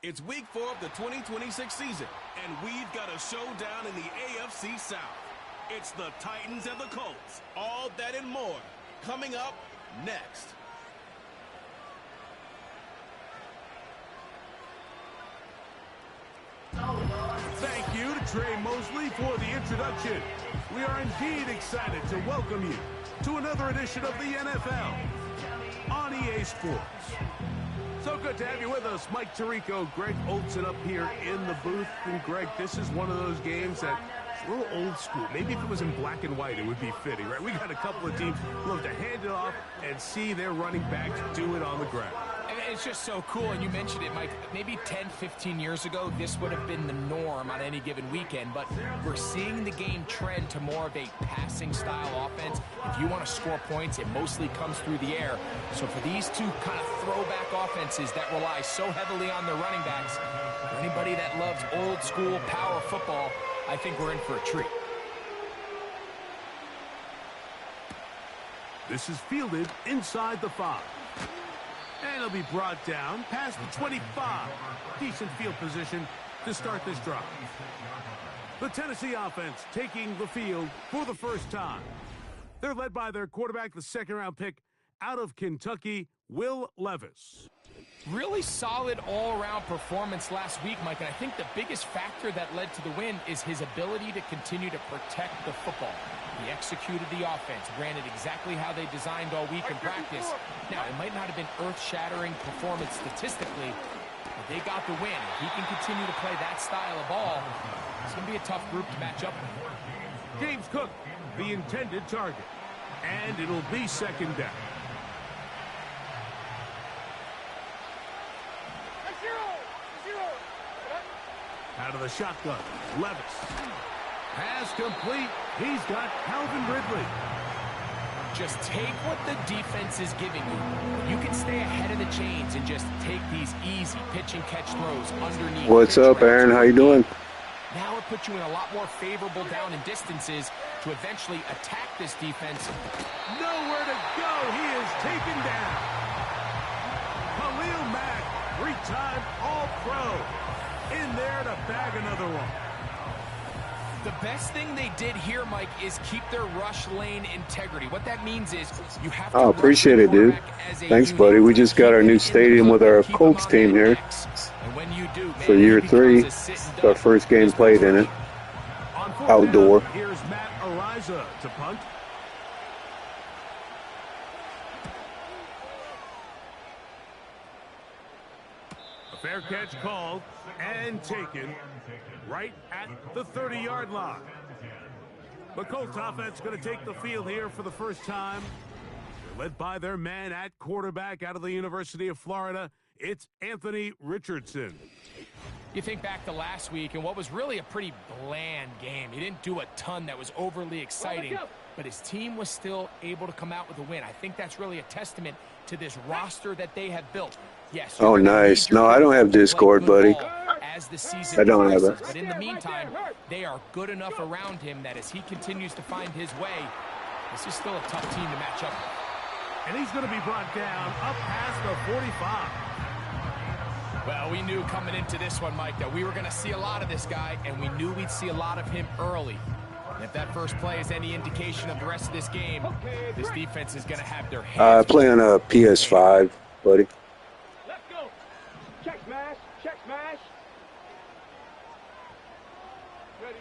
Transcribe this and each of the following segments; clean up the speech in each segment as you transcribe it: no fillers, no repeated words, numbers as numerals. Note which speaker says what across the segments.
Speaker 1: It's week 4 of the 2026 season, and we've got a showdown in the AFC South. It's the Titans and the Colts. All that and more coming up next.
Speaker 2: Thank you to Trey Mosley for the introduction. We are indeed excited to welcome you to another edition of the NFL on EA Sports. So good to have you with us. Mike Tirico, Greg Olsen up here in the booth. And Greg, this is one of those games that a little old school. Maybe if it was in black and white, it would be fitting, right? We got a couple of teams who love to hand it off and see their running backs do it on the ground.
Speaker 3: It's just so cool, and you mentioned it, Mike. Maybe 10, 15 years ago, this would have been the norm on any given weekend, but we're seeing the game trend to more of a passing-style offense. If you want to score points, it mostly comes through the air. So for these two kind of throwback offenses that rely so heavily on their running backs, for anybody that loves old-school power football, I think we're in for a treat.
Speaker 2: This is fielded inside the 5. And it'll be brought down past the 25. Decent field position to start this drive. The Tennessee offense taking the field for the first time. They're led by their quarterback, the second-round pick out of Kentucky, Will Levis.
Speaker 3: Really solid all-around performance last week, Mike, and I think the biggest factor that led to the win is his ability to continue to protect the football. He executed the offense, ran it exactly how they designed all week in practice. Now, it might not have been earth-shattering performance statistically, but they got the win. If he can continue to play that style of ball, it's going to be a tough group to match up with.
Speaker 2: James Cook, the intended target. And it'll be second down. Out of the shotgun, Levis. Pass complete. He's got Calvin Ridley.
Speaker 3: Just take what the defense is giving you. You can stay ahead of the chains and just take these easy pitch and catch throws underneath.
Speaker 4: What's up, Aaron? How you doing?
Speaker 3: Now it puts you in a lot more favorable down and distances to eventually attack this defense.
Speaker 2: Nowhere to go. He is taken down. Khalil Mack, 3-time All-Pro. In there to bag another one.
Speaker 3: The best thing they did here, Mike, is keep their rush lane integrity. What that means is you have to
Speaker 4: appreciate it, dude. Thanks, buddy. We just got our new stadium with our Colts team here for year 3. It's our first game played in it. Outdoor.
Speaker 2: Here's Matt Ariza to punt. A fair catch called and taken right at the 30-yard line. The Colts offense going to take the field here for the first time. They're led by their man at quarterback out of the University of Florida. It's Anthony Richardson.
Speaker 3: You think back to last week and what was really a pretty bland game. He didn't do a ton that was overly exciting, but his team was still able to come out with a win. I think that's really a testament to this roster that they have built. Yes.
Speaker 4: Oh, nice. No, I don't have Discord, buddy.
Speaker 3: As the season
Speaker 4: I don't have it.
Speaker 3: But in the meantime, they are good enough around him that as he continues to find his way, this is still a tough team to match up with.
Speaker 2: And he's going to be brought down up past the 45.
Speaker 3: Well, we knew coming into this one, Mike, that we were going to see a lot of this guy, and we knew we'd see a lot of him early. And if that first play is any indication of the rest of this game, this defense is going to have their hands.
Speaker 4: I play on a PS5, buddy.
Speaker 5: Let's go. Check smash. Check smash. Ready?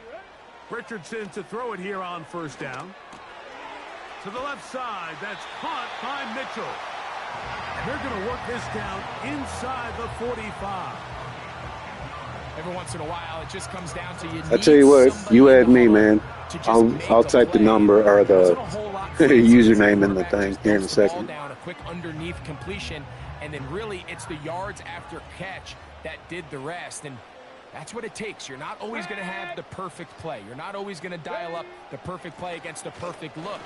Speaker 2: Richardson to throw it here on first down. To the left side, that's caught by Mitchell. And they're going to work this down inside the 45.
Speaker 3: Every once in a while, it just comes down to you.
Speaker 4: I tell you what, you had me, man. I'll type the number or the username in the thing here in a second.
Speaker 3: Down, a quick underneath completion, and then really it's the yards after catch that did the rest. And that's what it takes. You're not always going to have the perfect play. You're not always going to dial up the perfect play against the perfect look.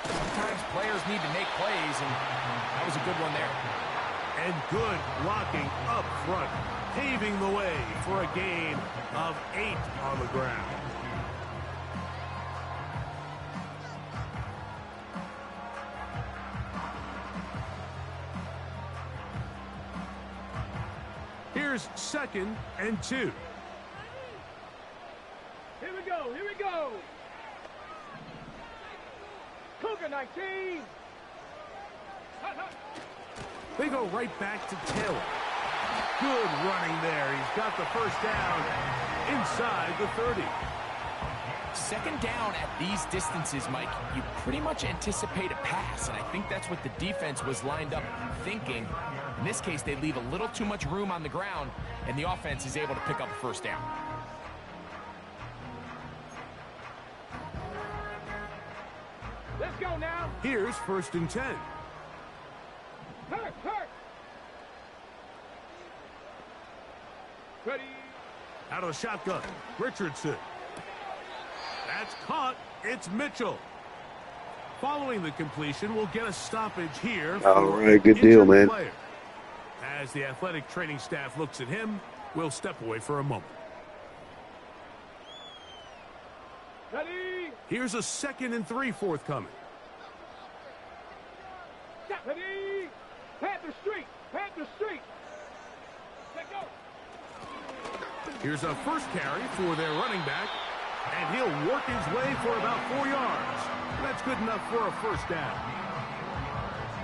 Speaker 3: Sometimes players need to make plays, and that was a good one there.
Speaker 2: And good blocking up front, paving the way for a gain of 8 on the ground. Here's 2nd and 2.
Speaker 5: Here we go. Here we go. Cougar 19.
Speaker 2: They go right back to Taylor. Good running there. He's got the first down inside the 30.
Speaker 3: 2nd down at these distances, Mike, you pretty much anticipate a pass, and I think that's what the defense was lined up thinking. In this case, they leave a little too much room on the ground, and the offense is able to pick up a first down.
Speaker 5: Let's go now.
Speaker 2: Here's 1st and 10.
Speaker 5: Hurt. Ready.
Speaker 2: Out of the shotgun, Richardson. That's caught. It's Mitchell. Following the completion, we'll get a stoppage here.
Speaker 4: All right, good deal, man.
Speaker 2: Player. As the athletic training staff looks at him, we'll step away for a moment.
Speaker 5: Ready.
Speaker 2: Here's a 2nd and 3 forthcoming.
Speaker 5: Ready. Panther Street. Let's go.
Speaker 2: Here's a first carry for their running back, and he'll work his way for about 4 yards. That's good enough for a first down.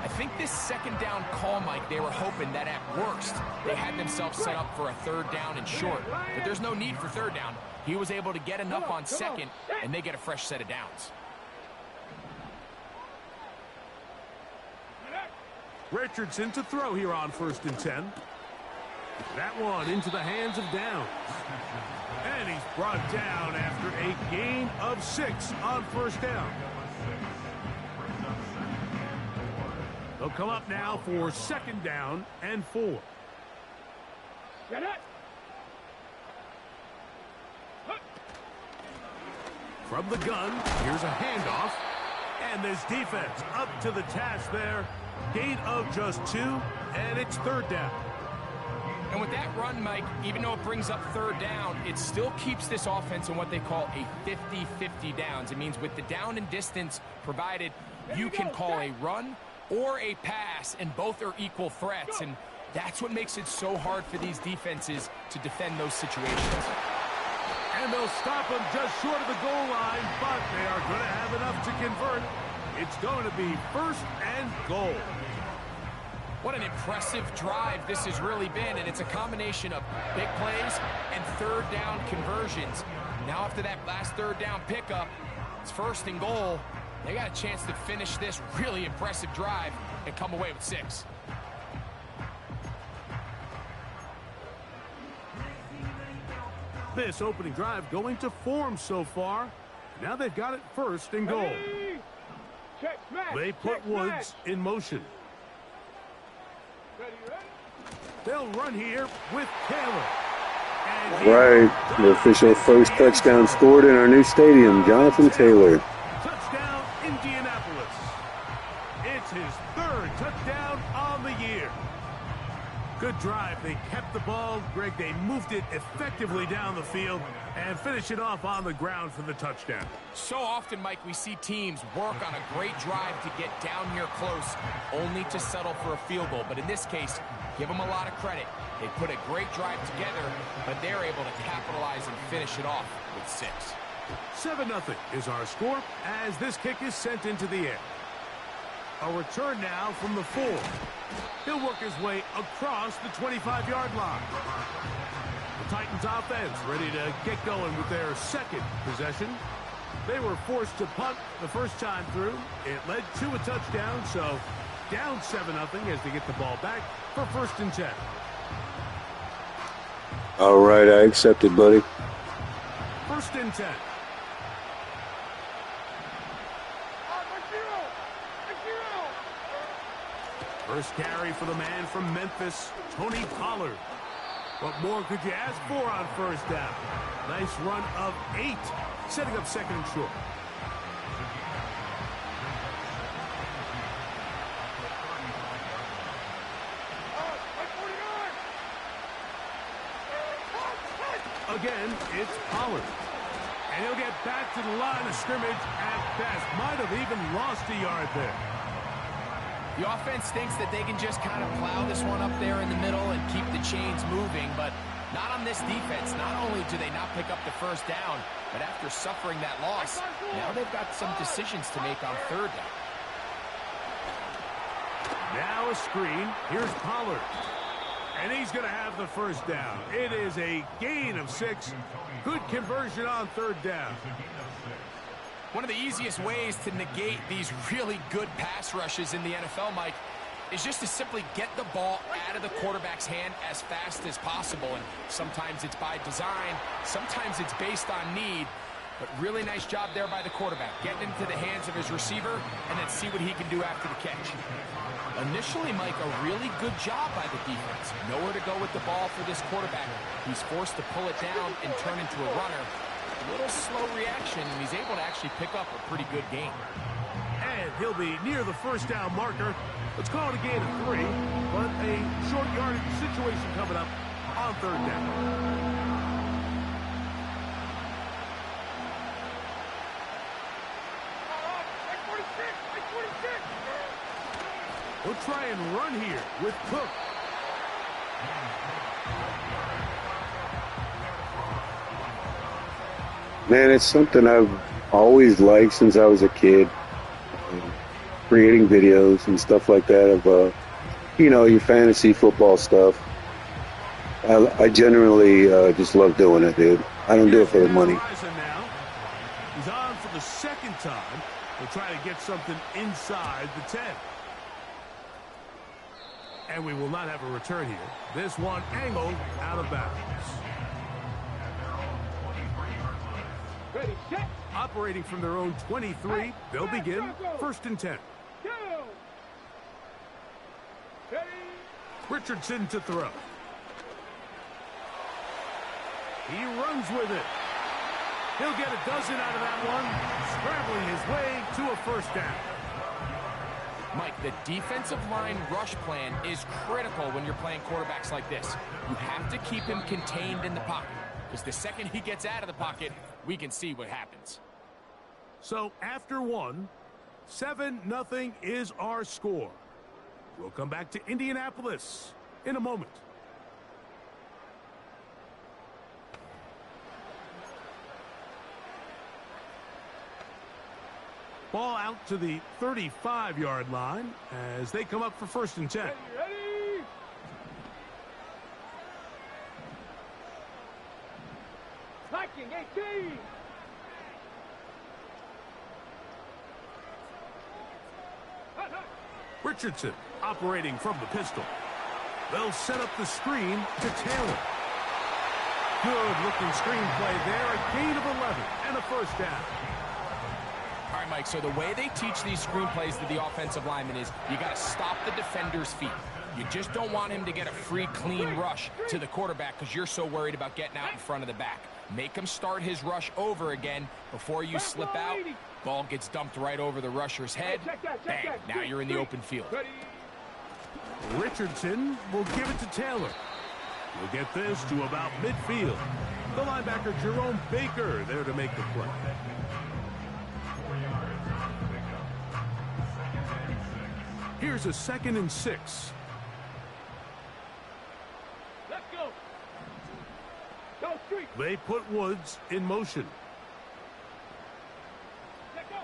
Speaker 3: I think this 2nd down call, Mike, they were hoping that at worst they had themselves set up for a 3rd down and short, but there's no need for 3rd down. He was able to get enough on 2nd, and they get a fresh set of downs.
Speaker 2: Richardson to throw here on 1st and 10. That one into the hands of Downs. And he's brought down after a gain of 6 on 1st down. They'll come up now for 2nd down and 4.
Speaker 5: Get it.
Speaker 2: From the gun, here's a handoff. And this defense up to the task there. Gain of just 2, and it's 3rd down.
Speaker 3: And with that run, Mike, even though it brings up 3rd down, it still keeps this offense in what they call a 50-50 downs. It means with the down and distance provided, you can call a run or a pass, and both are equal threats. And that's what makes it so hard for these defenses to defend those situations.
Speaker 2: And they'll stop them just short of the goal line, but they are going to have enough to convert. It's going to be 1st and goal.
Speaker 3: What an impressive drive this has really been, and it's a combination of big plays and 3rd down conversions. Now after that last 3rd down pickup, it's 1st and goal. They got a chance to finish this really impressive drive and come away with 6.
Speaker 2: This opening drive going to form so far. Now they've got it 1st and goal.
Speaker 5: Check smash.
Speaker 2: They put Woods in motion. They'll run here with Taylor.
Speaker 4: Right, the official first touchdown scored in our new stadium, Jonathan Taylor.
Speaker 2: Touchdown, Indianapolis. It's his 3rd touchdown on the year. Good drive. They kept the ball. Greg, they moved it effectively down the field and finish it off on the ground for the touchdown.
Speaker 3: So often, Mike, we see teams work on a great drive to get down here close, only to settle for a field goal. But in this case, give them a lot of credit. They put a great drive together, but they're able to capitalize and finish it off with 6.
Speaker 2: 7-0 is our score as this kick is sent into the air. A return now from the 4. He'll work his way across the 25-yard line. The Titans offense ready to get going with their 2nd possession. They were forced to punt the first time through. It led to a touchdown, so down 7-0 as they get the ball back for 1st and 10.
Speaker 4: All right, I accept it, buddy.
Speaker 2: 1st and 10. First carry for the man from Memphis, Tony Pollard. What more could you ask for on 1st down? Nice run of 8, setting up 2nd and short. Again, it's Pollard. And he'll get back to the line of scrimmage at best. Might have even lost a yard there.
Speaker 3: The offense thinks that they can just kind of plow this one up there in the middle and keep the chains moving, but not on this defense. Not only do they not pick up the first down, but after suffering that loss, now they've got some decisions to make on third down.
Speaker 2: Now a screen. Here's Pollard. And he's going to have the first down. It is a gain of 6. Good conversion on third down.
Speaker 3: One of the easiest ways to negate these really good pass rushes in the NFL, Mike, is just to simply get the ball out of the quarterback's hand as fast as possible. And sometimes it's by design, sometimes it's based on need. But really nice job there by the quarterback, getting into the hands of his receiver and then see what he can do after the catch. Initially, Mike, a really good job by the defense. Nowhere to go with the ball for this quarterback. He's forced to pull it down and turn into a runner. A little slow reaction, and he's able to actually pick up a pretty good gain.
Speaker 2: And he'll be near the first down marker. Let's call it a gain of 3, but a short yardage situation coming up on third down. We'll try and run here with Cook.
Speaker 4: Man, it's something I've always liked since I was a kid. Creating videos and stuff like that of, you know, your fantasy football stuff. I generally just love doing it, dude. I don't do it for the money.
Speaker 2: He's on for the second time. He'll try to get something inside the 10. And we will not have a return here. This one angled out of bounds.
Speaker 5: Ready, set.
Speaker 2: Operating from their own 23, they'll begin first and 10.
Speaker 5: Go. Ready.
Speaker 2: Richardson to throw. He runs with it. He'll get a dozen out of that one, scrambling his way to a first down.
Speaker 3: Mike, the defensive line rush plan is critical when you're playing quarterbacks like this. You have to keep him contained in the pocket, because the second he gets out of the pocket, we can see what happens.
Speaker 2: So after 1, 7-0 is our score. We'll come back to Indianapolis in a moment. Ball out to the 35-yard line as they come up for first and 10.
Speaker 5: Ready, ready. Blocking 18.
Speaker 2: Richardson operating from the pistol. They'll set up the screen to Taylor. Good-looking screenplay there. A gain of 11 and a first down.
Speaker 3: All right, Mike, so the way they teach these screenplays to the offensive lineman is you got to stop the defender's feet. You just don't want him to get a free, clean rush to the quarterback because you're so worried about getting out in front of the back. Make him start his rush over again before you slip out. Ball gets dumped right over the rusher's head. Bang, now you're in the open field.
Speaker 2: Richardson will give it to Taylor. We'll get this to about midfield. The linebacker, Jerome Baker, there to make the play. Here's a 2nd and 6.
Speaker 5: Let's go. Go street.
Speaker 2: They put Woods in motion.
Speaker 5: Let's go.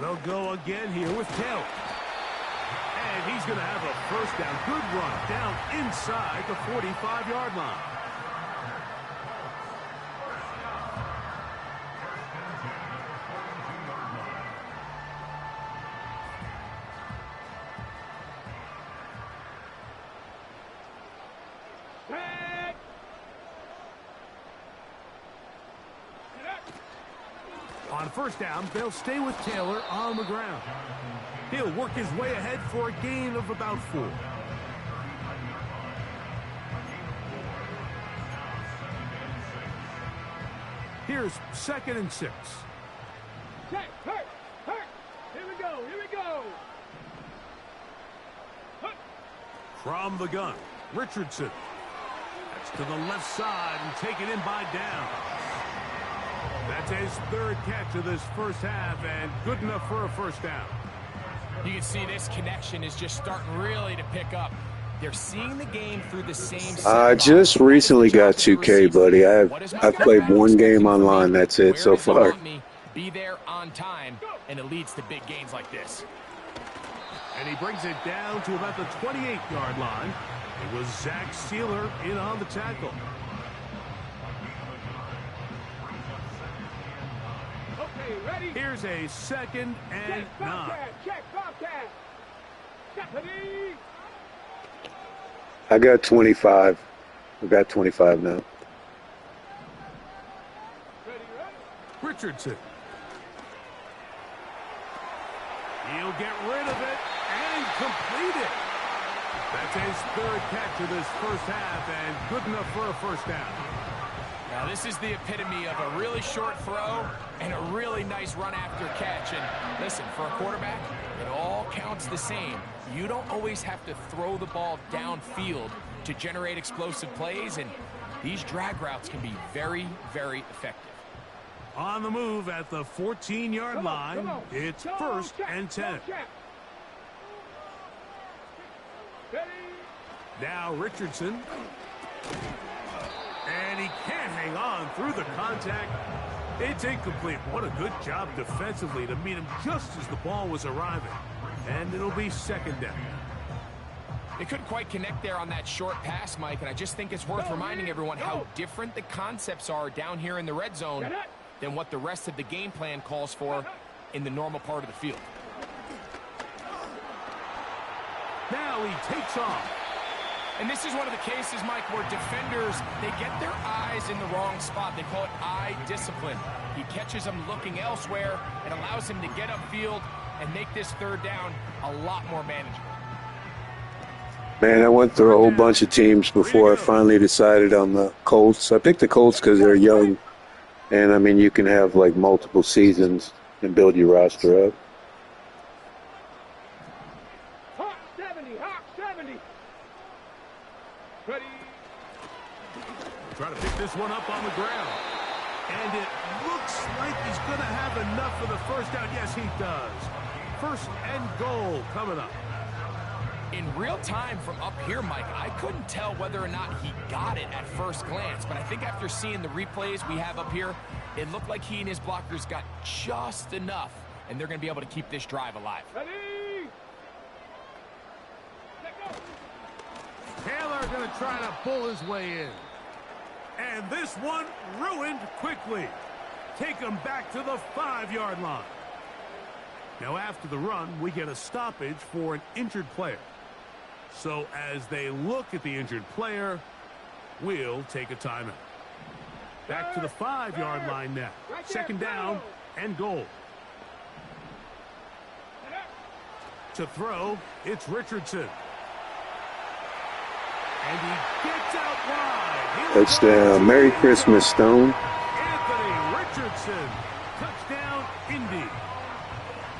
Speaker 2: They'll go again here with Taylor. And he's going to have a first down. Good run down inside the 45-yard line. On first down, they'll stay with Taylor on the ground. He'll work his way ahead for a gain of about 4. Here's 2nd and 6.
Speaker 5: Check, hurt. Here we go, here we go. Hut.
Speaker 2: From the gun, Richardson. That's to the left side and taken in by down. That's his 3rd catch of this first half and good enough for a first down.
Speaker 3: You can see this connection is just starting really to pick up. They're seeing the game through the same
Speaker 4: I just recently got 2K, buddy. I've played one game online. That's it so far.
Speaker 3: Be there on time, and it leads to big gains like this.
Speaker 2: And he brings it down to about the 28-yard line. It was Zach Sealer in on the tackle.
Speaker 5: Okay, ready?
Speaker 2: Here's a 2nd and 9.
Speaker 5: Check, Bobcat. Stephanie.
Speaker 4: I got 25. I got 25 now.
Speaker 5: Ready, ready?
Speaker 2: Richardson. He'll get rid of it and complete it. That's his 3rd catch of this first half and good enough for a first down.
Speaker 3: Now, this is the epitome of a really short throw and a really nice run after catch. And listen, for a quarterback, it all counts the same. You don't always have to throw the ball downfield to generate explosive plays, and these drag routes can be very, very effective.
Speaker 2: On the move at the 14-yard line, it's 1st and 10. Now Richardson. And he can't hang on through the contact. It's incomplete. What a good job defensively to meet him just as the ball was arriving. And it'll be 2nd down.
Speaker 3: They couldn't quite connect there on that short pass, Mike, and I just think it's worth reminding everyone how different the concepts are down here in the red zone than what the rest of the game plan calls for in the normal part of the field.
Speaker 2: Now he takes off.
Speaker 3: And this is one of the cases, Mike, where defenders, they get their eyes in the wrong spot. They call it eye discipline. He catches them looking elsewhere and allows him to get upfield and make this 3rd down a lot more manageable.
Speaker 4: Man, I went through a whole bunch of teams before I finally decided on the Colts. I picked the Colts because they're young. And, I mean, you can have, like, multiple seasons and build your roster up.
Speaker 5: Hawk 70, Hawk 70. Ready?
Speaker 2: Try to pick this one up on the ground. And it looks like he's going to have enough for the first down. Yes, he does. 1st and goal coming up.
Speaker 3: In real time from up here, Mike, I couldn't tell whether or not he got it at first glance, but I think after seeing the replays we have up here, it looked like he and his blockers got just enough, and they're going to be able to keep this drive alive.
Speaker 5: Ready? Let go.
Speaker 2: Taylor going to try to pull his way in. And this one ruined quickly. Take him back to the 5-yard line. Now after the run, we get a stoppage for an injured player. So as they look at the injured player, we'll take a timeout. Back to the 5-yard line now. 2nd down and goal. To throw, it's Richardson. And he gets out wide.
Speaker 4: Touchdown. Merry Christmas, Stone.
Speaker 2: Anthony Richardson. Touchdown, Indy.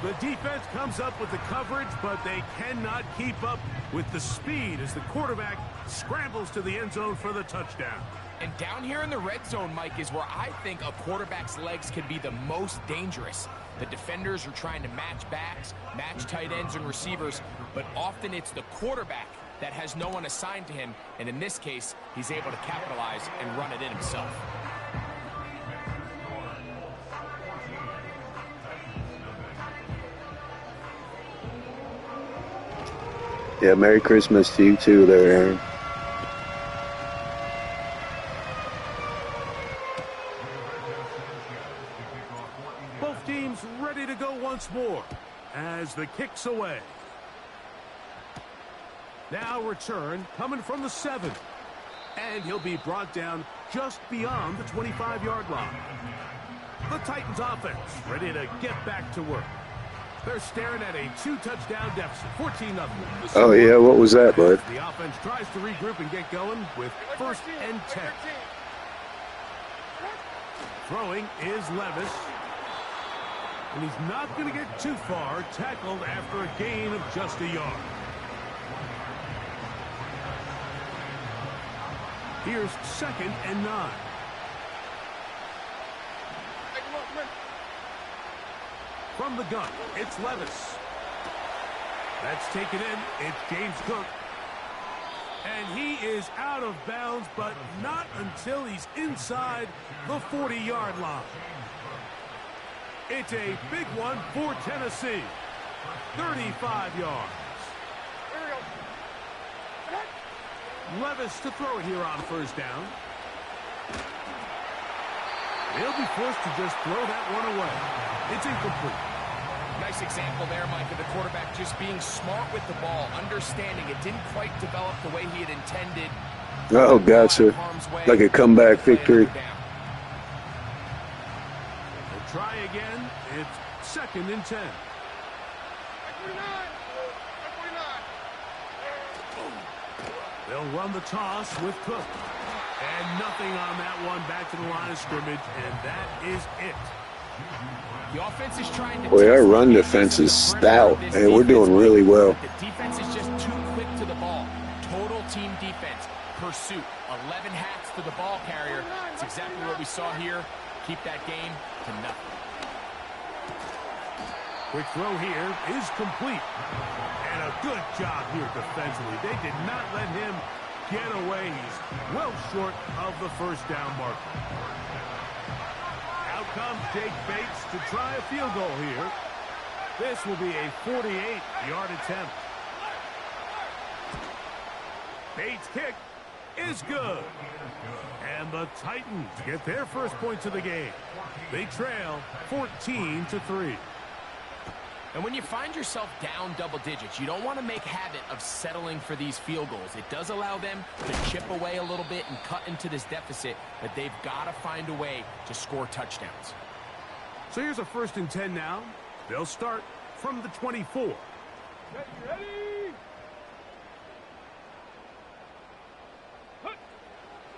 Speaker 2: The defense comes up with the coverage, but they cannot keep up with the speed as the quarterback scrambles to the end zone for the touchdown.
Speaker 3: And down here in the red zone, Mike, is where I think a quarterback's legs can be the most dangerous. The defenders are trying to match backs, match tight ends and receivers, but often it's the quarterback that has no one assigned to him, and in this case, he's able to capitalize and run it in himself.
Speaker 4: Yeah, Merry Christmas to you too there, Aaron.
Speaker 2: Both teams ready to go once more as the kick's away. Now return coming from the 7. And he'll be brought down just beyond the 25-yard line. The Titans offense ready to get back to work. They're staring at a 2-touchdown deficit, 14-0.
Speaker 4: Oh, yeah, what was that, bud?
Speaker 2: The offense tries to regroup and get going with 1st and 10. Throwing is Levis. And he's not going to get too far, tackled after a gain of just a yard. Here's 2nd and 9. From the gun, it's Levis. That's taken in. It's James Cook. And he is out of bounds, but not until he's inside the 40-yard line. It's a big one for Tennessee. 35 yards. Levis to throw it here on first down. He'll be forced to just throw that one away. It's incomplete.
Speaker 3: Nice example there, Mike, of the quarterback just being smart with the ball, understanding it didn't quite develop the way he had intended.
Speaker 4: Oh, gotcha. Like a comeback victory.
Speaker 2: They'll try again. It's 2nd and 10. They'll run the toss with Cook. And nothing on that one. Back to the line of scrimmage, and that is it.
Speaker 3: The offense is trying to...
Speaker 4: Boy, our run defense is stout, and we're doing really well.
Speaker 3: The defense is just too quick to the ball. Total team defense. Pursuit. 11 hats to the ball carrier. It's exactly what we saw here. Keep that game to nothing.
Speaker 2: Quick throw here is complete. And a good job here defensively. They did not let him get away. He's well short of the first down marker. Out comes Jake Bates to try a field goal here. This will be a 48-yard attempt. Bates' kick is good. And the Titans get their first points of the game. They trail 14-3.
Speaker 3: And when you find yourself down double digits, you don't want to make habit of settling for these field goals. It does allow them to chip away a little bit and cut into this deficit, but they've got to find a way to score touchdowns.
Speaker 2: So here's a 1st and 10 now. They'll start from the 24.
Speaker 5: Ready?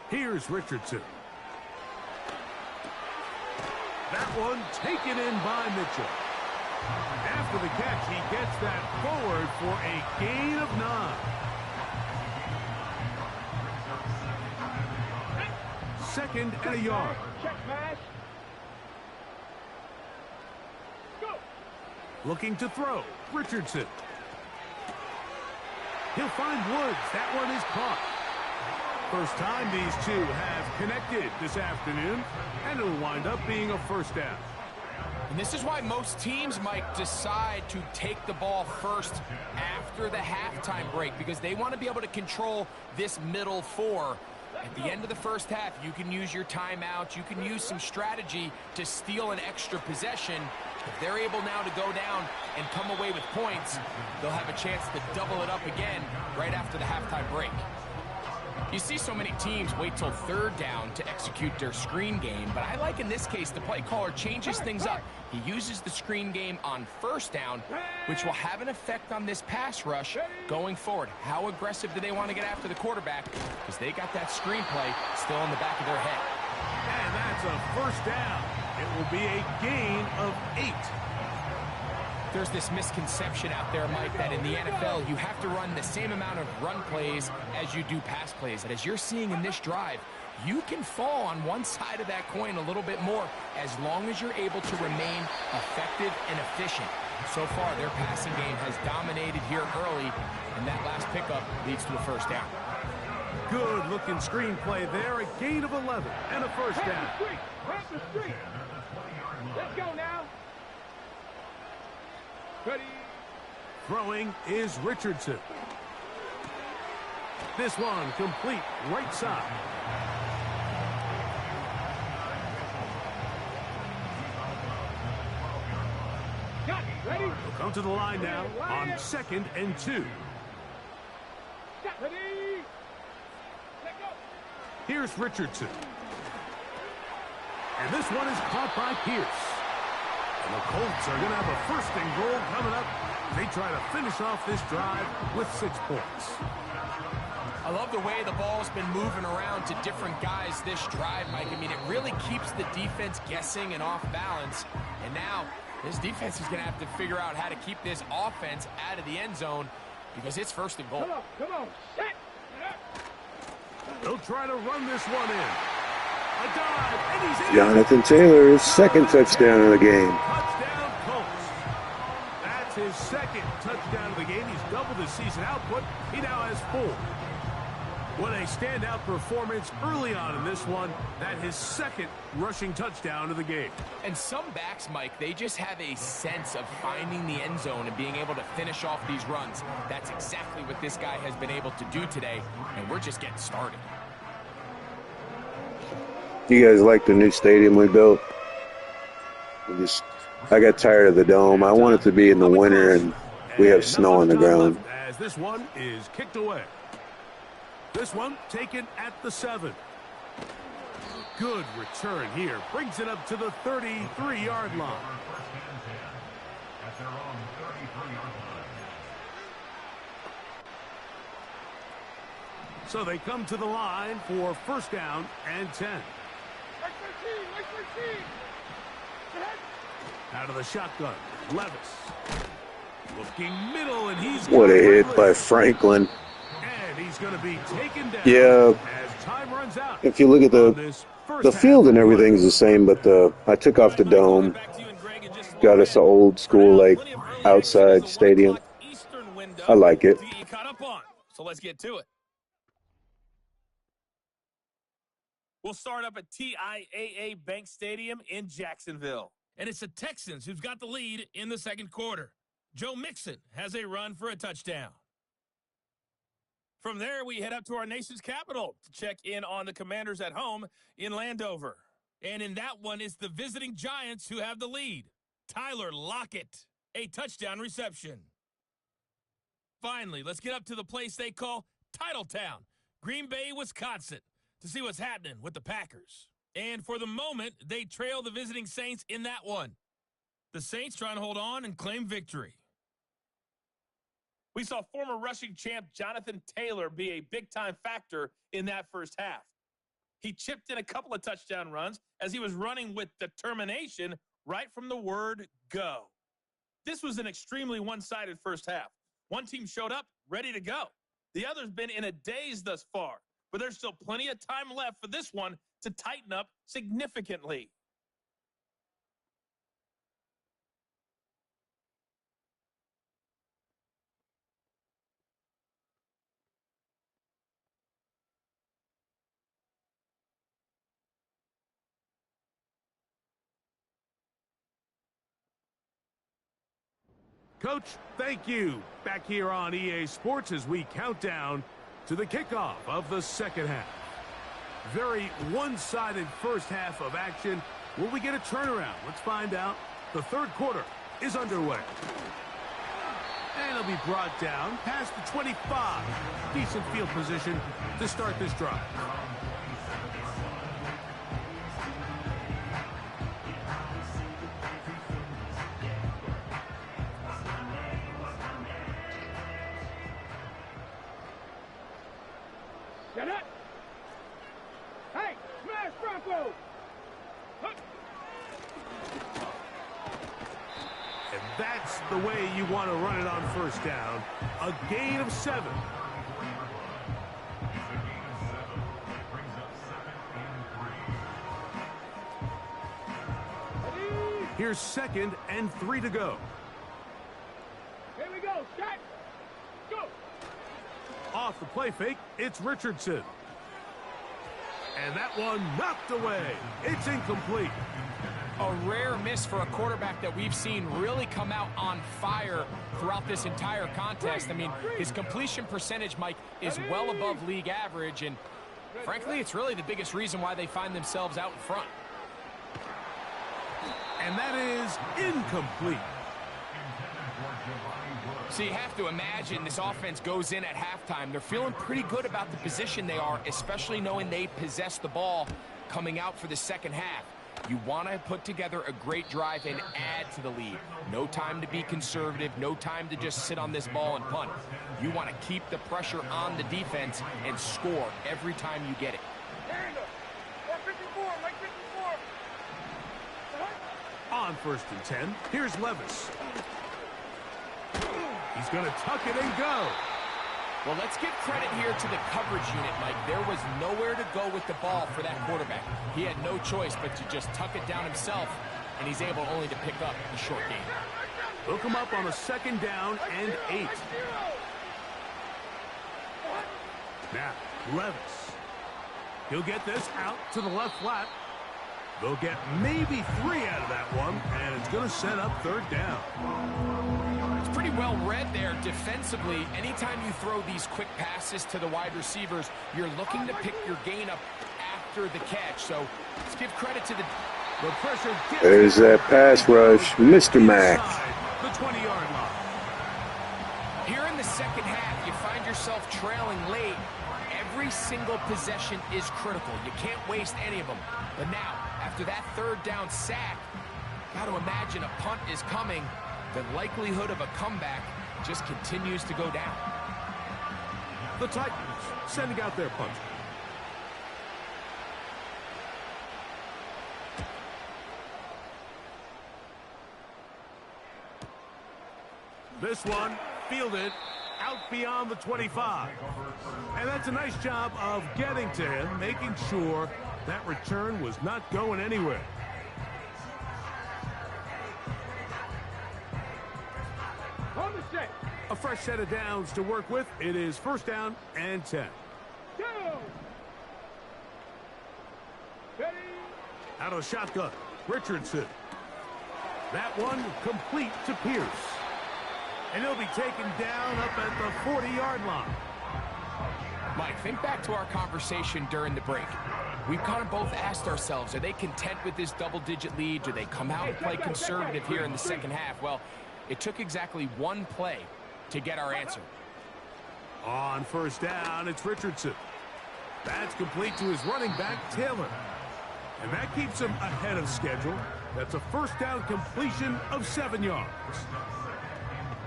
Speaker 2: Here's Richardson. That one taken in by Mitchell. After the catch, he gets that forward for a gain of 9. Second and a yard.
Speaker 5: Check pass. Go.
Speaker 2: Looking to throw. Richardson. He'll find Woods. That one is caught. First time these two have connected this afternoon, and it'll wind up being a first down.
Speaker 3: And this is why most teams might decide to take the ball first after the halftime break, because they want to be able to control this middle 4. At the end of the first half, you can use your timeout. You can use some strategy to steal an extra possession. If they're able now to go down and come away with points, they'll have a chance to double it up again right after the halftime break. You see so many teams wait till 3rd down to execute their screen game, but I like in this case the play caller changes things up. He uses the screen game on 1st down, which will have an effect on this pass rush going forward. How aggressive do they want to get after the quarterback? Because they got that screen play still in the back of their head.
Speaker 2: And that's a first down. It will be a gain of 8.
Speaker 3: There's this misconception out there, Mike, that in the NFL you have to run the same amount of run plays as you do pass plays. And as you're seeing in this drive, you can fall on one side of that coin a little bit more as long as you're able to remain effective and efficient. So far, their passing game has dominated here early, and that last pickup leads to a first down.
Speaker 2: Good looking screen play there, a gain of 11 and a first down.
Speaker 5: Pass the street. Let's go now. Ready.
Speaker 2: Throwing is Richardson. This one complete right side.
Speaker 5: Got it. Ready.
Speaker 2: We'll come to the line now on 2nd and 2.
Speaker 5: Ready. Let go.
Speaker 2: Here's Richardson. And this one is caught by Pierce. And the Colts are going to have a 1st and goal coming up. They try to finish off this drive with 6 points.
Speaker 3: I love the way the ball's been moving around to different guys this drive, Mike. I mean, it really keeps the defense guessing and off balance. And now this defense is going to have to figure out how to keep this offense out of the end zone because it's 1st and goal.
Speaker 5: Come on. Set.
Speaker 2: They'll try to run this one in. A dive, and he's in.
Speaker 4: Jonathan Taylor's 2nd touchdown of the game.
Speaker 2: Touchdown Colts. That's his second touchdown of the game. He's doubled his season output. He now has 4. What a standout performance early on in this one. That his second rushing touchdown of the game.
Speaker 3: And some backs, Mike, they just have a sense of finding the end zone and being able to finish off these runs. That's exactly what this guy has been able to do today, and we're just getting started.
Speaker 4: You guys like the new stadium we built? I got tired of the dome. I want it to be in the winter, and we have snow on the ground.
Speaker 2: As this one is kicked away. This one taken at the 7. Good return here. Brings it up to the 33-yard line. So they come to the line for first down and 10. Out of the shotgun, Levis. Looking middle, and he's
Speaker 4: what a hit by Franklin.
Speaker 2: And he's going to be taken down.
Speaker 4: Yeah.
Speaker 2: As time runs out.
Speaker 4: If you look at the field and everything's the same, but I took off the dome. Got us an old school, like, outside stadium. I like it.
Speaker 6: So let's get to it. We'll start up at TIAA Bank Stadium in Jacksonville. And it's the Texans who've got the lead in the second quarter. Joe Mixon has a run for a touchdown. From there, we head up to our nation's capital to check in on the Commanders at home in Landover. And in that one, it's the visiting Giants who have the lead. Tyler Lockett, a touchdown reception. Finally, let's get up to the place they call Titletown, Green Bay, Wisconsin, to see what's happening with the Packers. And for the moment, they trail the visiting Saints in that one. The Saints trying to hold on and claim victory. We saw former rushing champ Jonathan Taylor be a big-time factor in that first half. He chipped in a couple of touchdown runs as he was running with determination right from the word go. This was an extremely one-sided first half. One team showed up ready to go. The other's been in a daze thus far, but there's still plenty of time left for this one to tighten up significantly.
Speaker 2: Coach, thank you. Back here on EA Sports as we count down to the kickoff of the second half. Very one-sided first half of action. Will we get a turnaround? Let's find out. The third quarter is underway. And it'll be brought down past the 25. Decent field position to start this drive.
Speaker 5: Get it! Hey, smash Bronco!
Speaker 2: And that's the way you want to run it on first down. A gain of 7. Here's 2nd and 3 to go.
Speaker 5: Here we go, set, go!
Speaker 2: Off the play fake, it's Richardson. And that one knocked away. It's incomplete.
Speaker 3: A rare miss for a quarterback that we've seen really come out on fire throughout this entire contest. I mean, his completion percentage, Mike, is well above league average, and frankly, it's really the biggest reason why they find themselves out in front.
Speaker 2: And that is incomplete.
Speaker 3: So you have to imagine this offense goes in at halftime. They're feeling pretty good about the position they are, especially knowing they possess the ball coming out for the second half. You want to put together a great drive and add to the lead. No time to be conservative, no time to just sit on this ball and punt. You want to keep the pressure on the defense and score every time you get it.
Speaker 2: On 1st and 10, here's Levis. He's going to tuck it and go.
Speaker 3: Well, let's give credit here to the coverage unit, Mike. There was nowhere to go with the ball for that quarterback. He had no choice but to just tuck it down himself, and he's able only to pick up a short gain.
Speaker 2: They'll come up on a 2nd down and 8. Now, Levis. He'll get this out to the left flat. They'll get maybe 3 out of that one, and it's going to set up 3rd down.
Speaker 3: It's pretty well read there defensively. Anytime you throw these quick passes to the wide receivers, you're looking to pick your gain up after the catch. So let's give credit to the
Speaker 2: pressure.
Speaker 4: There's that pass rush, Mr. Mack.
Speaker 2: The 20-yard line.
Speaker 3: Here in the second half, you find yourself trailing late. Every single possession is critical. You can't waste any of them. But now, after that 3rd down sack, got to imagine a punt is coming. The likelihood of a comeback just continues to go down.
Speaker 2: The Titans sending out their punter. This one fielded out beyond the 25. And that's a nice job of getting to him, making sure that return was not going anywhere.
Speaker 5: On the set.
Speaker 2: A fresh set of downs to work with. It is 1st down and 10.
Speaker 5: Go. Ready.
Speaker 2: Out of the shotgun, Richardson. That one complete to Pierce. And he'll be taken down up at the 40-yard line.
Speaker 3: Mike, think back to our conversation during the break. We've kind of both asked ourselves, are they content with this double-digit lead? Do they come out and play conservative here in the second half? Well, it took exactly 1 play to get our answer.
Speaker 2: On 1st down, it's Richardson. That's complete to his running back, Taylor. And that keeps him ahead of schedule. That's a 1st down completion of 7 yards.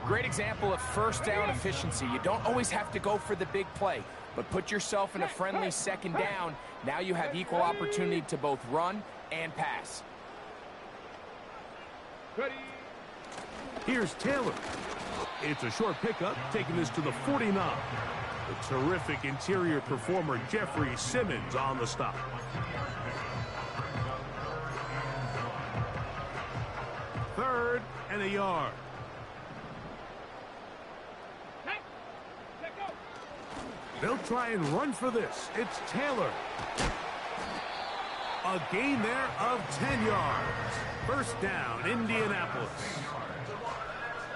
Speaker 3: Great example of 1st down efficiency. You don't always have to go for the big play, but put yourself in a friendly 2nd down. Now you have equal opportunity to both run and pass.
Speaker 5: Ready.
Speaker 2: Here's Taylor. It's a short pickup, taking this to the 49. The terrific interior performer, Jeffrey Simmons, on the stop. Third and a yard. They'll try and run for this. It's Taylor. A gain there of 10 yards. 1st down, Indianapolis.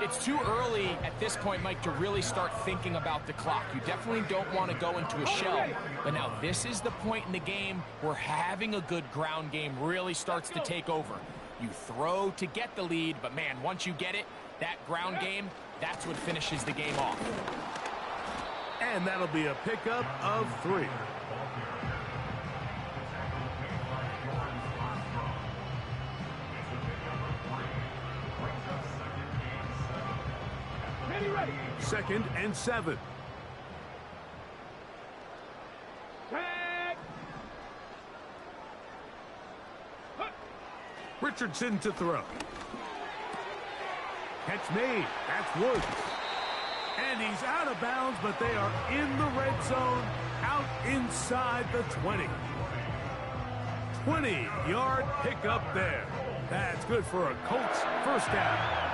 Speaker 3: It's too early at this point, Mike, to really start thinking about the clock. You definitely don't want to go into a shell. But now this is the point in the game where having a good ground game really starts to take over. You throw to get the lead, but man, once you get it, that ground game, that's what finishes the game off.
Speaker 2: And that'll be a pickup of 3.
Speaker 5: Ready.
Speaker 2: 2nd and 7.
Speaker 5: Tag.
Speaker 2: Richardson to throw. Catch made. That's Woods. And he's out of bounds, but they are in the red zone, out inside the 20. 20-yard pickup there. That's good for a Colts 1st down.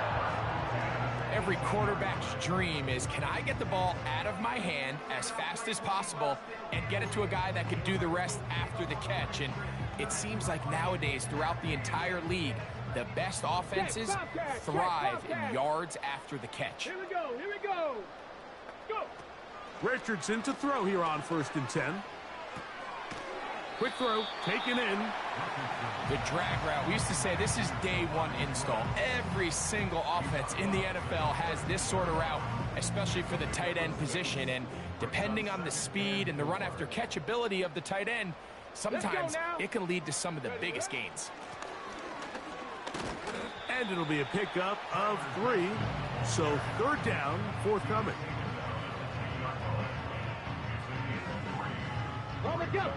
Speaker 3: Every quarterback's dream is, can I get the ball out of my hand as fast as possible and get it to a guy that can do the rest after the catch? And it seems like nowadays throughout the entire league, the best offenses thrive in yards after the catch.
Speaker 5: Here we go. Here we go. Go.
Speaker 2: Richardson to throw here on 1st and 10. Quick throw, taken in.
Speaker 3: The drag route. We used to say this is day 1 install. Every single offense in the NFL has this sort of route, especially for the tight end position. And depending on the speed and the run after catch ability of the tight end, sometimes it can lead to some of the biggest gains.
Speaker 2: And it'll be a pickup of 3. So 3rd down, forthcoming.
Speaker 5: On the go.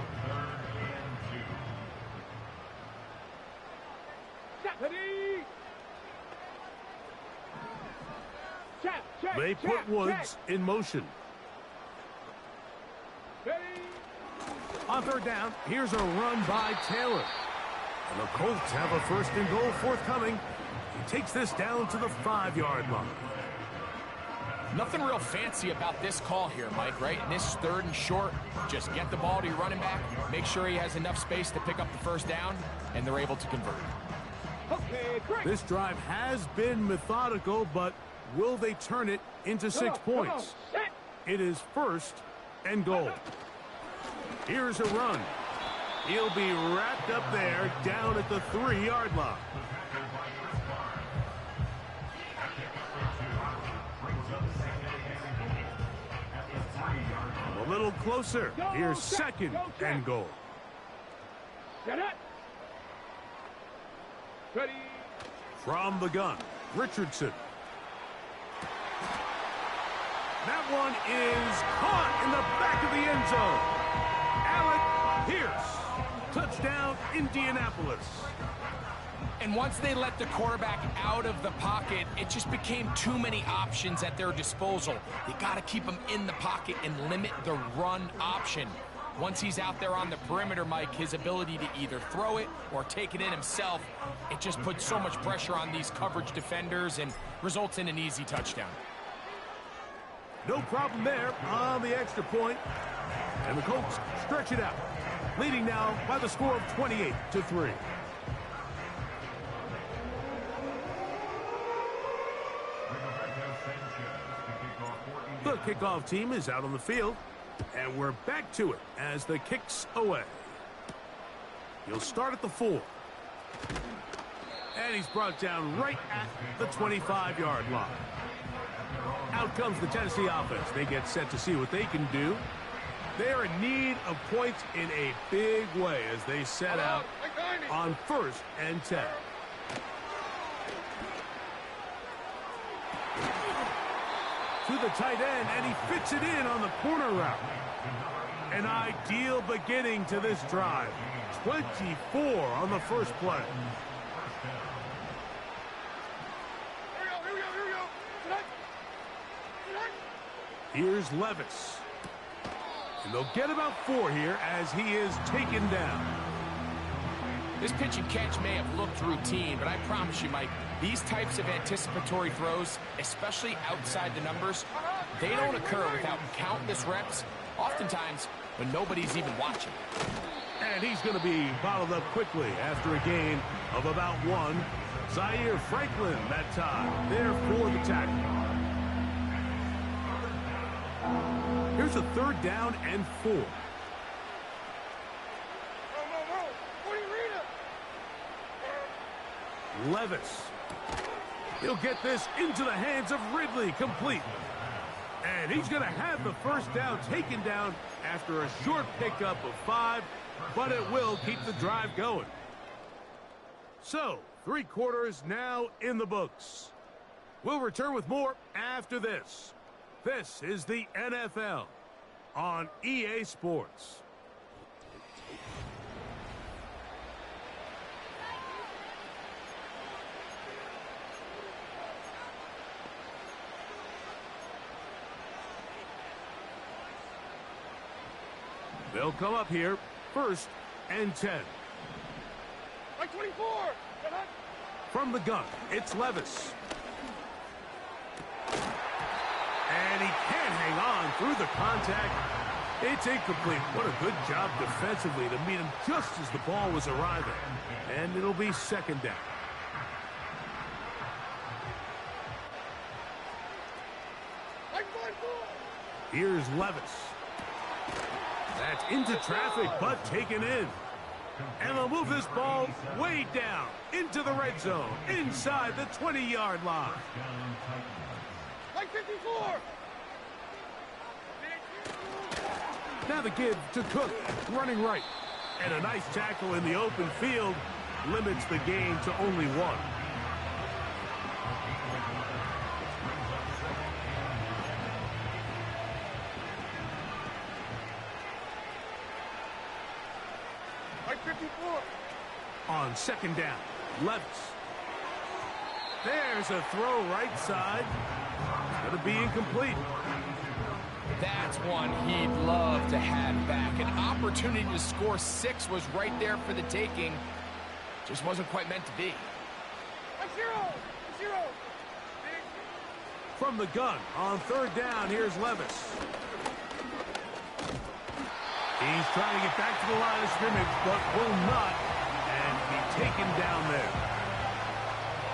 Speaker 5: Ready. Check.
Speaker 2: They put Woods in motion.
Speaker 5: Ready.
Speaker 2: On 3rd down, here's a run by Taylor. And the Colts have a 1st and goal forthcoming. He takes this down to the 5-yard line.
Speaker 3: Nothing real fancy about this call here, Mike, right? In this 3rd and short, just get the ball to your running back, make sure he has enough space to pick up the first down, and they're able to convert.
Speaker 2: This drive has been methodical, but will they turn it into 6 points? It is 1st and goal. Here's a run. He'll be wrapped up there down at the 3-yard line. A little closer. Here's 2nd and goal.
Speaker 5: Ready.
Speaker 2: From the gun, Richardson. That one is caught in the back of the end zone. Alec Pierce. Touchdown, Indianapolis.
Speaker 3: And once they let the quarterback out of the pocket, it just became too many options at their disposal. They got to keep him in the pocket and limit the run option. Once he's out there on the perimeter, Mike, his ability to either throw it or take it in himself, it just puts so much pressure on these coverage defenders and results in an easy touchdown.
Speaker 2: No problem there on the extra point. And the Colts stretch it out, leading now by the score of 28-3. The kickoff team is out on the field, and we're back to it as the kick's away. He'll start at the 4. And he's brought down right at the 25-yard line. Out comes the Tennessee offense. They get set to see what they can do. They're in need of points in a big way as they set out on 1st and 10. To the tight end, and he fits it in on the corner route. An ideal beginning to this drive. 24 on the first play. Here's Levis. And they'll get about 4 here as he is taken down.
Speaker 3: This pitch and catch may have looked routine, but I promise you, Mike, these types of anticipatory throws, especially outside the numbers, they don't occur without countless reps, oftentimes when nobody's even watching.
Speaker 2: And he's going to be bottled up quickly after a gain of about 1. Zaire Franklin that time, there for the tackle. Here's a 3rd down and 4. Levis. He'll get this into the hands of Ridley, complete. And he's going to have the first down taken down after a short pickup of 5, but it will keep the drive going. So, 3 quarters now in the books. We'll return with more after this. This is the NFL on EA Sports. They'll come up here, 1st and 10.
Speaker 5: Like 24.
Speaker 2: From the gun, it's Levis. And he can't hang on through the contact. It's incomplete. What a good job defensively to meet him just as the ball was arriving. And it'll be 2nd down. Here's Levis. That's into traffic, but taken in. And they'll move this ball way down into the red zone, inside the 20-yard line.
Speaker 5: Like 54.
Speaker 2: Now the give to Cook, running right. And a nice tackle in the open field limits the gain to only 1. On 2nd down, Levis. There's a throw right side. It's going to be incomplete.
Speaker 3: That's one he'd love to have back. An opportunity to score 6 was right there for the taking. Just wasn't quite meant to be.
Speaker 5: Zero.
Speaker 2: From the gun on third down, here's Levis. He's trying to get back to the line of scrimmage, but will not, and be taken down there.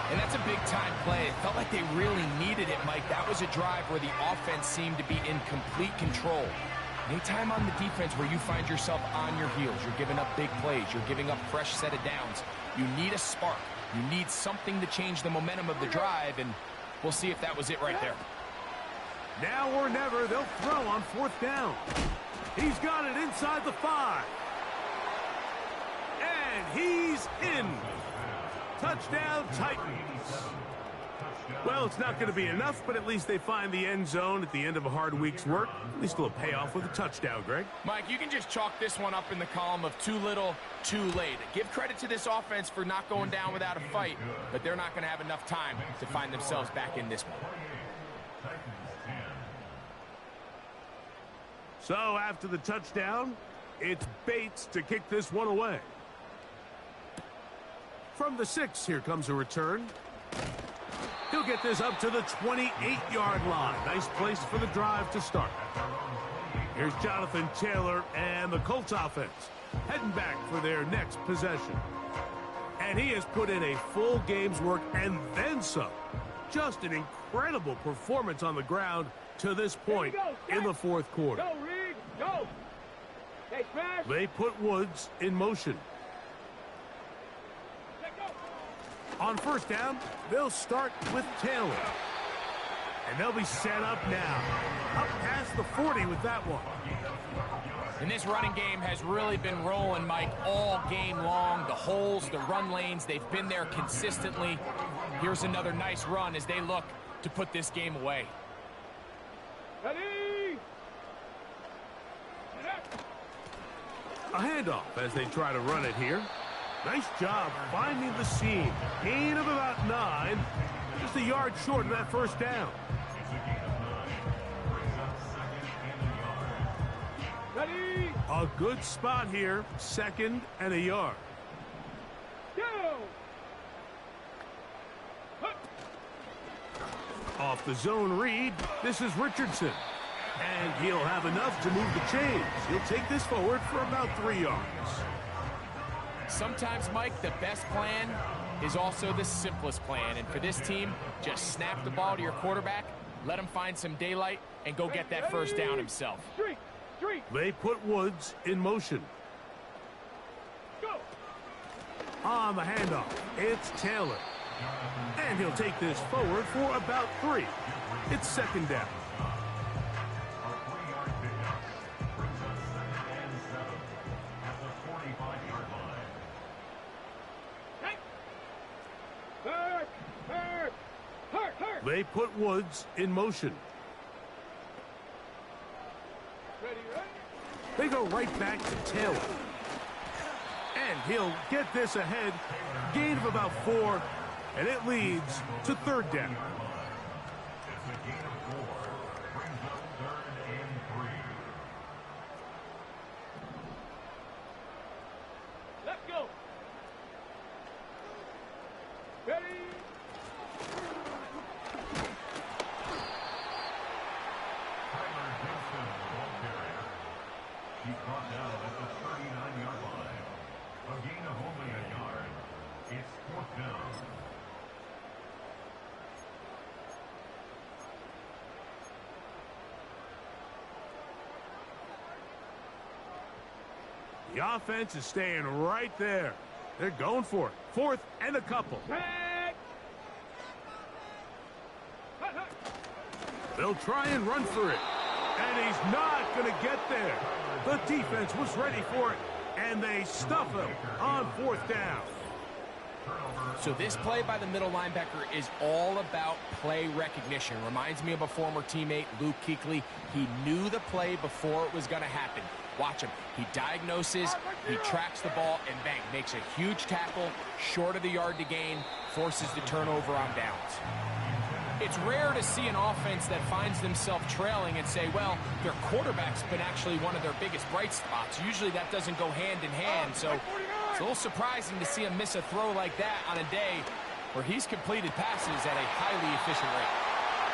Speaker 3: And that's a big-time play. It felt like they really needed it, Mike. That was a drive where the offense seemed to be in complete control. Anytime on the defense where you find yourself on your heels, you're giving up big plays, you're giving up fresh set of downs, you need a spark. You need something to change the momentum of the drive, and we'll see if that was it right there.
Speaker 2: Now or never, they'll throw on fourth down. He's got it inside the 5. And he's in. Touchdown, Titans. Well, it's not going to be enough, but at least they find the end zone at the end of a hard week's work. At least it'll pay off with a touchdown, Greg.
Speaker 3: Mike, you can just chalk this one up in the column of too little, too late. Give credit to this offense for not going down without a fight, but they're not going to have enough time to find themselves back in this one.
Speaker 2: So after the touchdown, it's Bates to kick this one away. From the 6, here comes a return. He'll get this up to the 28-yard line. Nice place for the drive to start. Here's Jonathan Taylor and the Colts offense heading back for their next possession. And he has put in a full game's work and then some. Just an incredible performance on the ground to this point in the fourth quarter.
Speaker 5: Go, Reed, go. Hey, smash.
Speaker 2: They put Woods in motion. On first down, they'll start with Taylor. And they'll be set up now. Up past the 40 with that one.
Speaker 3: And this running game has really been rolling, Mike, all game long. The holes, the run lanes, they've been there consistently. Here's another nice run as they look to put this game away.
Speaker 5: Ready.
Speaker 2: A handoff as they try to run it here. Nice job finding the seam. Gain of about 9. Just a yard short of that first down.
Speaker 5: Ready.
Speaker 2: A good spot here. 2nd and a yard.
Speaker 5: Go.
Speaker 2: Off the zone read. This is Richardson. And he'll have enough to move the chains. He'll take this forward for about 3 yards.
Speaker 3: Sometimes, Mike, the best plan is also the simplest plan. And for this team, just snap the ball to your quarterback, let him find some daylight, and go get that first down himself.
Speaker 5: Street.
Speaker 2: They put Woods in motion.
Speaker 5: Go.
Speaker 2: On the handoff, it's Taylor. And he'll take this forward for about 3. It's 2nd down. They put Woods in motion.
Speaker 5: Ready.
Speaker 2: They go right back to Taylor. And he'll get this ahead. Gain of about 4. And it leads to 3rd down.
Speaker 5: Let's go. Ready.
Speaker 7: He's brought down at the 39-yard line. A gain of only a yard. It's 4th down.
Speaker 2: The offense is staying right there. They're going for it. 4th and a couple. They'll try and run for it. And he's not going to get there. The defense was ready for it. And they stuff him on 4th down.
Speaker 3: So this play by the middle linebacker is all about play recognition. Reminds me of a former teammate, Luke Kuechly. He knew the play before it was going to happen. Watch him. He diagnoses, he tracks the ball, and bang, makes a huge tackle, short of the yard to gain, forces the turnover on downs. It's rare to see an offense that finds themselves trailing and say, well, their quarterback's been actually one of their biggest bright spots. Usually that doesn't go hand in hand, so it's a little surprising to see him miss a throw like that on a day where he's completed passes at a highly efficient rate.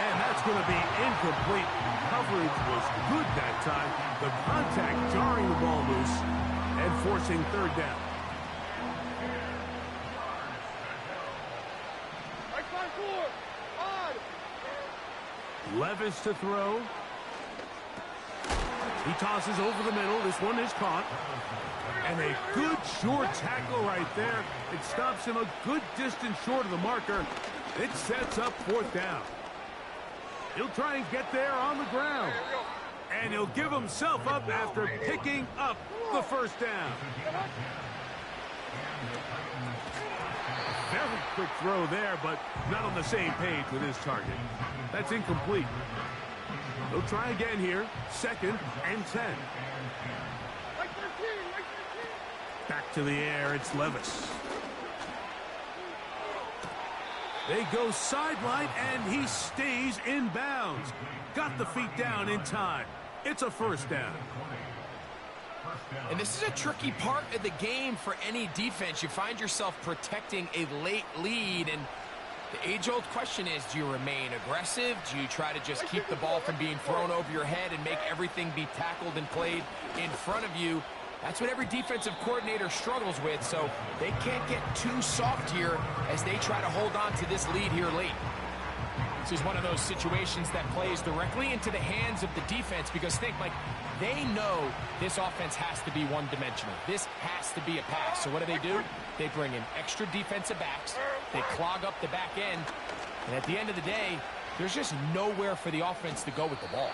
Speaker 2: And that's going to be incomplete. Coverage was good that time. The contact jarring the ball loose and forcing third down. Levis to throw. He tosses over the middle. This one is caught. And a good short tackle right there. It stops him a good distance short of the marker. It sets up fourth down. He'll try and get there on the ground. And he'll give himself up after picking up the first down. Very quick throw there, but not on the same page with his target. That's incomplete. He'll try again here. 2nd and 10. Back to the air. It's Levis. They go sideline, and he stays in bounds. Got the feet down in time. It's a first down.
Speaker 3: And this is a tricky part of the game for any defense. You find yourself protecting a late lead, and the age-old question is, do you remain aggressive? Do you try to just keep the ball from being thrown over your head and make everything be tackled and played in front of you? That's what every defensive coordinator struggles with, so they can't get too soft here as they try to hold on to this lead here late. This is one of those situations that plays directly into the hands of the defense because think, like, they know this offense has to be one-dimensional. This has to be a pass. So what do? They bring in extra defensive backs. They clog up the back end. And at the end of the day, there's just nowhere for the offense to go with the ball.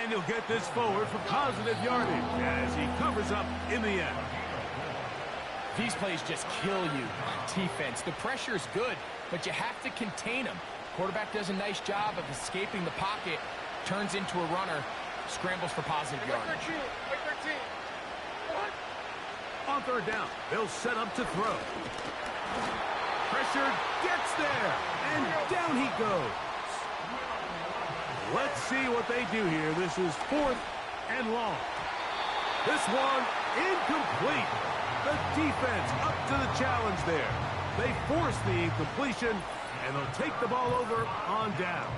Speaker 2: And he'll get this forward for positive yardage as he covers up in the end.
Speaker 3: These plays just kill you on defense. The pressure's good, but you have to contain them. Quarterback does a nice job of escaping the pocket, turns into a runner, scrambles for positive yardage.
Speaker 2: On third down, they'll set up to throw. Pressure gets there, and down he goes. Let's see what they do here. This is 4th and long. This one incomplete. The defense up to the challenge there. They force the incompletion, and they'll take the ball over on downs.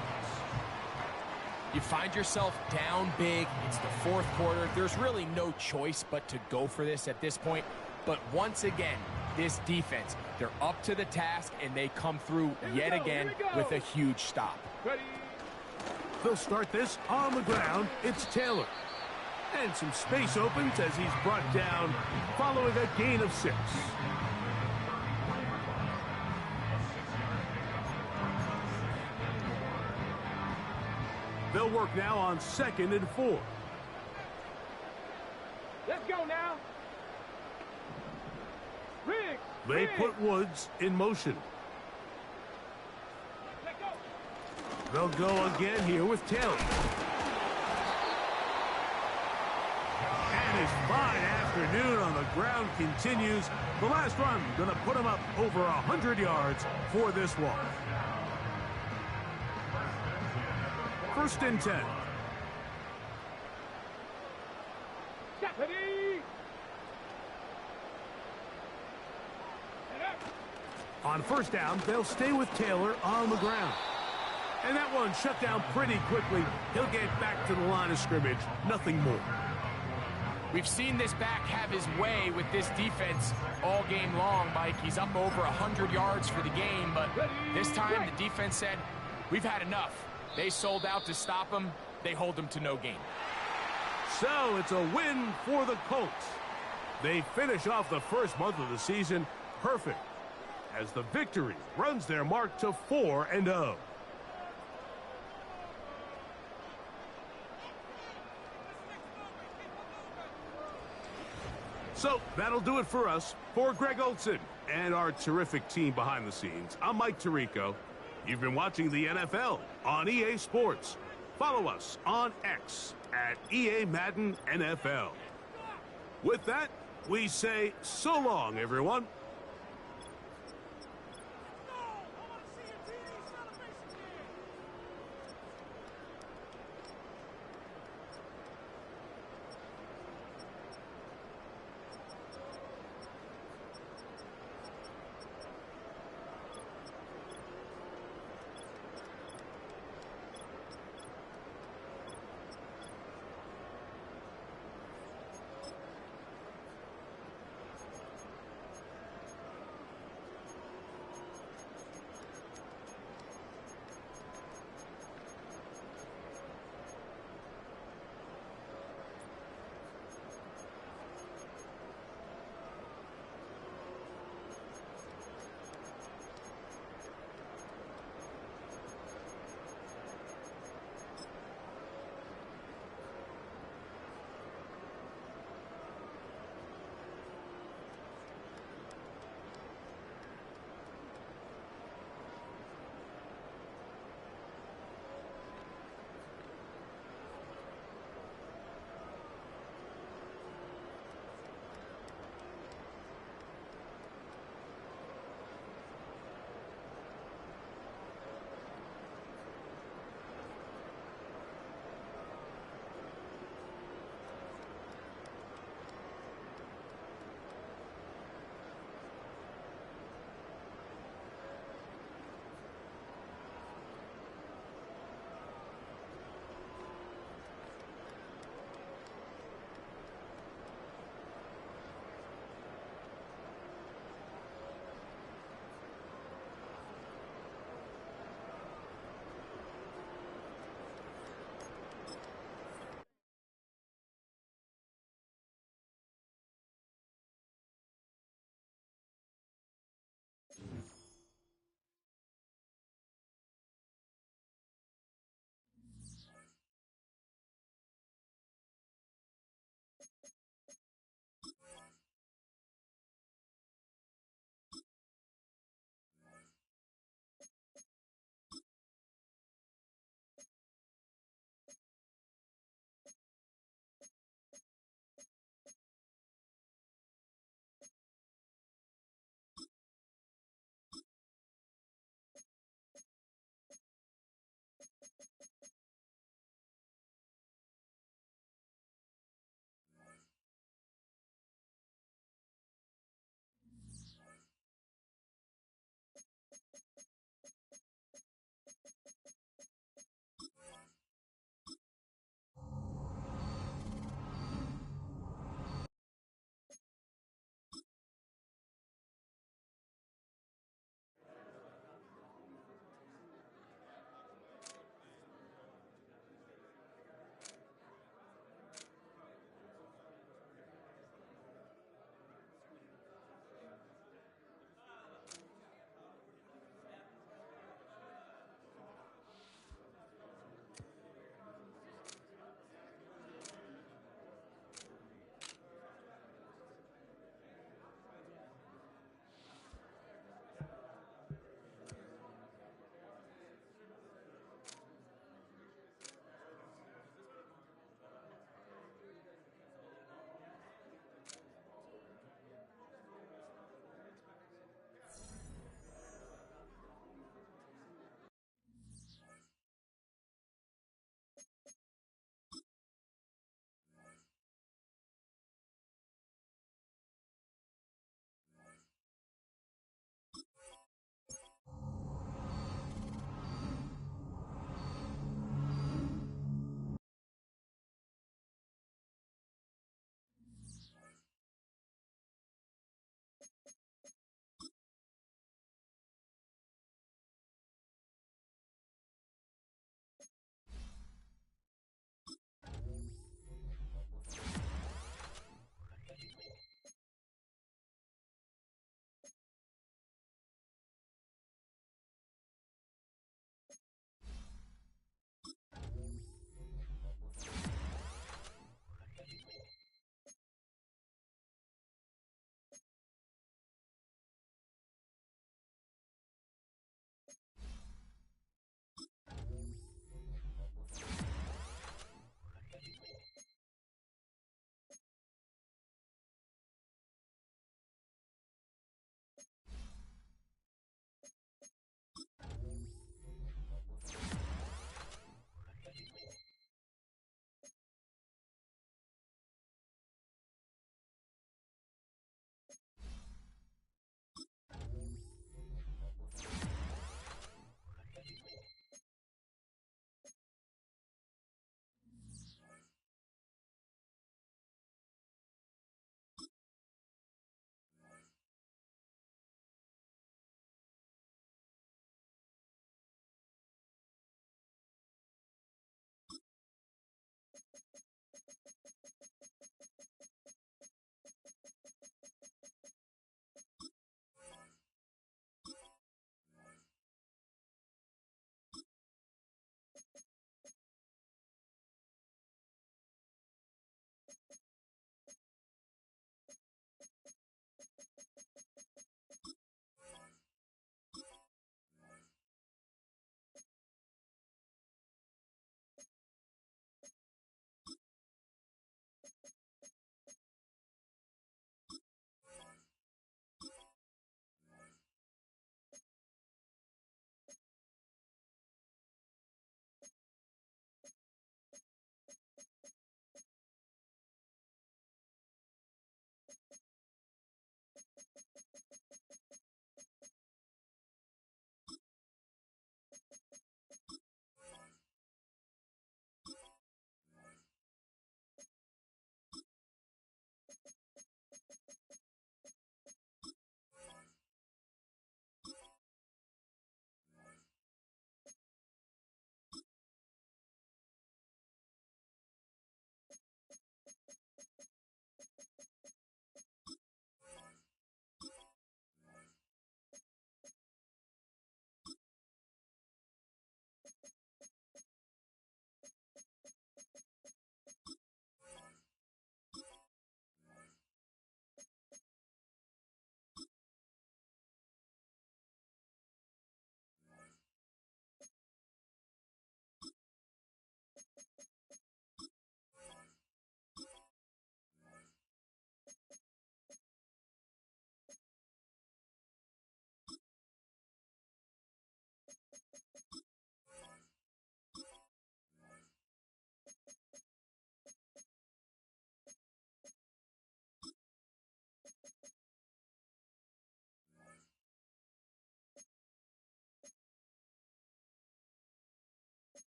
Speaker 3: You find yourself down big. It's the 4th quarter. There's really no choice but to go for this at this point. But once again, this defense, they're up to the task, and they come through yet again with a huge stop.
Speaker 5: Ready.
Speaker 2: They'll start this on the ground. It's Taylor. And some space opens as he's brought down following a gain of 6. They'll work now on 2nd and 4.
Speaker 5: Let's go now. Riggs.
Speaker 2: They put Woods in motion.
Speaker 5: Let go.
Speaker 2: They'll go again here with Taylor. And his fine afternoon on the ground continues. The last run going to put him up over 100 yards for this one. 1st and 10.
Speaker 5: Ready.
Speaker 2: On 1st down, they'll stay with Taylor on the ground. And that one shut down pretty quickly. He'll get back to the line of scrimmage. Nothing more.
Speaker 3: We've seen this back have his way with this defense all game long, Mike. He's up over 100 yards for the game, but this time the defense said, we've had enough. They sold out to stop him. They hold him to no gain.
Speaker 2: So it's a win for the Colts. They finish off the first month of the season perfect as the victory runs their mark to 4-0. So that'll do it for us. For Greg Olson and our terrific team behind the scenes, I'm Mike Tirico. You've been watching the NFL on EA Sports. Follow us on X at EA Madden NFL. With that, we say so long, everyone.